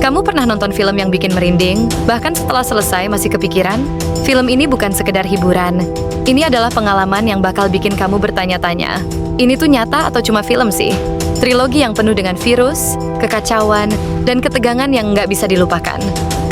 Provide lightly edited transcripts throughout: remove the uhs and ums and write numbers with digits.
Kamu pernah nonton film yang bikin merinding, bahkan setelah selesai masih kepikiran? Film ini bukan sekedar hiburan. Ini adalah pengalaman yang bakal bikin kamu bertanya-tanya. Ini tuh nyata atau cuma film sih? Trilogi yang penuh dengan virus, kekacauan, dan ketegangan yang nggak bisa dilupakan.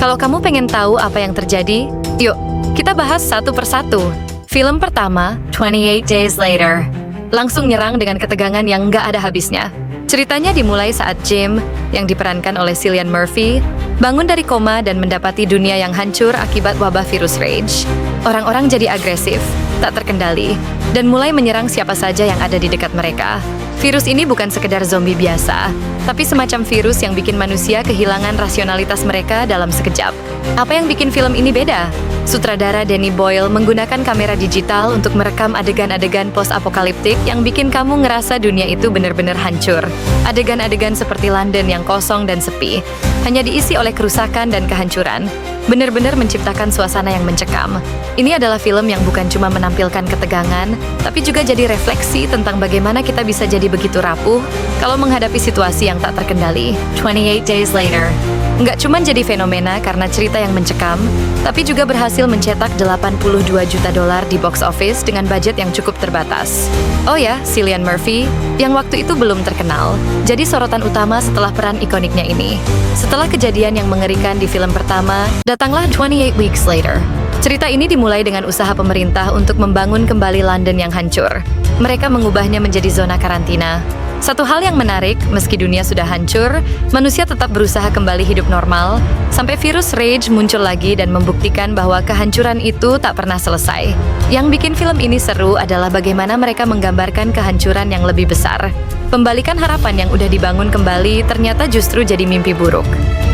Kalau kamu pengen tahu apa yang terjadi, yuk, kita bahas satu persatu. Film pertama, 28 Days Later. Langsung nyerang dengan ketegangan yang nggak ada habisnya. Ceritanya dimulai saat Jim, yang diperankan oleh Cillian Murphy, bangun dari koma dan mendapati dunia yang hancur akibat wabah virus rage. Orang-orang jadi agresif, tak terkendali, dan mulai menyerang siapa saja yang ada di dekat mereka. Virus ini bukan sekedar zombie biasa, tapi semacam virus yang bikin manusia kehilangan rasionalitas mereka dalam sekejap. Apa yang bikin film ini beda? Sutradara Danny Boyle menggunakan kamera digital untuk merekam adegan-adegan post-apokaliptik yang bikin kamu ngerasa dunia itu benar-benar hancur. Adegan-adegan seperti London yang kosong dan sepi, hanya diisi oleh kerusakan dan kehancuran. Benar-benar menciptakan suasana yang mencekam. Ini adalah film yang bukan cuma menampilkan ketegangan, tapi juga jadi refleksi tentang bagaimana kita bisa jadi begitu rapuh kalau menghadapi situasi yang tak terkendali. 28 Days Later. Nggak cuma jadi fenomena karena cerita yang mencekam, tapi juga berhasil mencetak $82 juta di box office dengan budget yang cukup terbatas. Oh ya, Cillian Murphy, yang waktu itu belum terkenal, jadi sorotan utama setelah peran ikoniknya ini. Setelah kejadian yang mengerikan di film pertama, datanglah 28 Weeks Later. Cerita ini dimulai dengan usaha pemerintah untuk membangun kembali London yang hancur. Mereka mengubahnya menjadi zona karantina. Satu hal yang menarik, meski dunia sudah hancur, manusia tetap berusaha kembali hidup normal, sampai virus rage muncul lagi dan membuktikan bahwa kehancuran itu tak pernah selesai. Yang bikin film ini seru adalah bagaimana mereka menggambarkan kehancuran yang lebih besar. Pembalikan harapan yang udah dibangun kembali ternyata justru jadi mimpi buruk.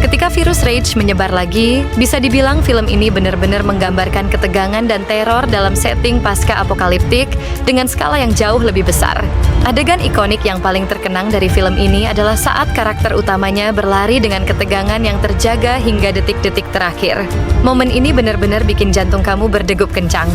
Ketika virus rage menyebar lagi, bisa dibilang film ini benar-benar menggambarkan ketegangan dan teror dalam setting pasca-apokaliptik dengan skala yang jauh lebih besar. Adegan ikonik yang paling terkenang dari film ini adalah saat karakter utamanya berlari dengan ketegangan yang terjaga hingga detik-detik terakhir. Momen ini benar-benar bikin jantung kamu berdegup kencang.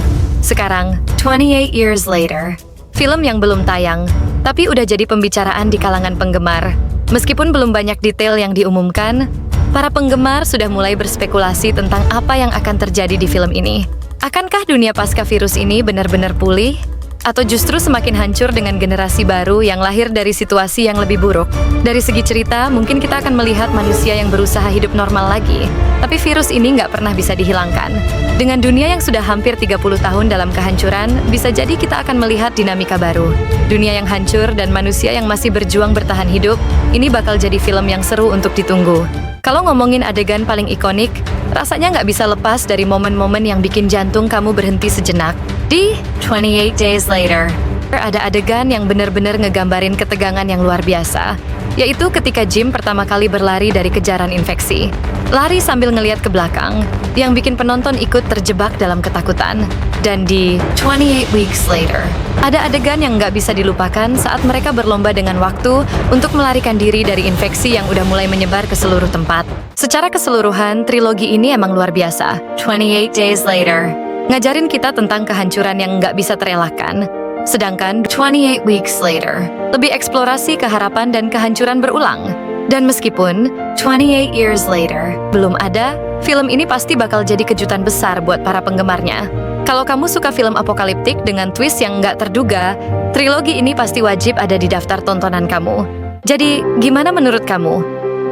Sekarang, 28 Years Later. Film yang belum tayang, tapi udah jadi pembicaraan di kalangan penggemar. Meskipun belum banyak detail yang diumumkan, para penggemar sudah mulai berspekulasi tentang apa yang akan terjadi di film ini. Akankah dunia pasca virus ini benar-benar pulih? Atau justru semakin hancur dengan generasi baru yang lahir dari situasi yang lebih buruk? Dari segi cerita, mungkin kita akan melihat manusia yang berusaha hidup normal lagi. Tapi virus ini nggak pernah bisa dihilangkan. Dengan dunia yang sudah hampir 30 tahun dalam kehancuran, bisa jadi kita akan melihat dinamika baru. Dunia yang hancur dan manusia yang masih berjuang bertahan hidup, ini bakal jadi film yang seru untuk ditunggu. Kalau ngomongin adegan paling ikonik, rasanya nggak bisa lepas dari momen-momen yang bikin jantung kamu berhenti sejenak. Di 28 Days Later, ada adegan yang benar-benar ngegambarin ketegangan yang luar biasa, yaitu ketika Jim pertama kali berlari dari kejaran infeksi. Lari sambil ngeliat ke belakang, yang bikin penonton ikut terjebak dalam ketakutan. Dan di 28 Weeks Later, ada adegan yang nggak bisa dilupakan saat mereka berlomba dengan waktu untuk melarikan diri dari infeksi yang udah mulai menyebar ke seluruh tempat. Secara keseluruhan, trilogi ini emang luar biasa. 28 Days Later ngajarin kita tentang kehancuran yang nggak bisa terelakkan. Sedangkan 28 Weeks Later lebih eksplorasi keharapan dan kehancuran berulang. Dan meskipun 28 Years Later belum ada, film ini pasti bakal jadi kejutan besar buat para penggemarnya. Kalau kamu suka film apokaliptik dengan twist yang nggak terduga, trilogi ini pasti wajib ada di daftar tontonan kamu. Jadi, gimana menurut kamu?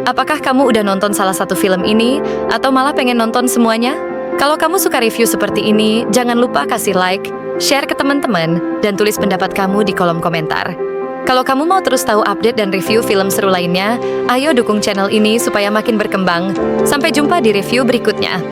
Apakah kamu udah nonton salah satu film ini, atau malah pengen nonton semuanya? Kalau kamu suka review seperti ini, jangan lupa kasih like, share ke teman-teman, dan tulis pendapat kamu di kolom komentar. Kalau kamu mau terus tahu update dan review film seru lainnya, ayo dukung channel ini supaya makin berkembang. Sampai jumpa di review berikutnya.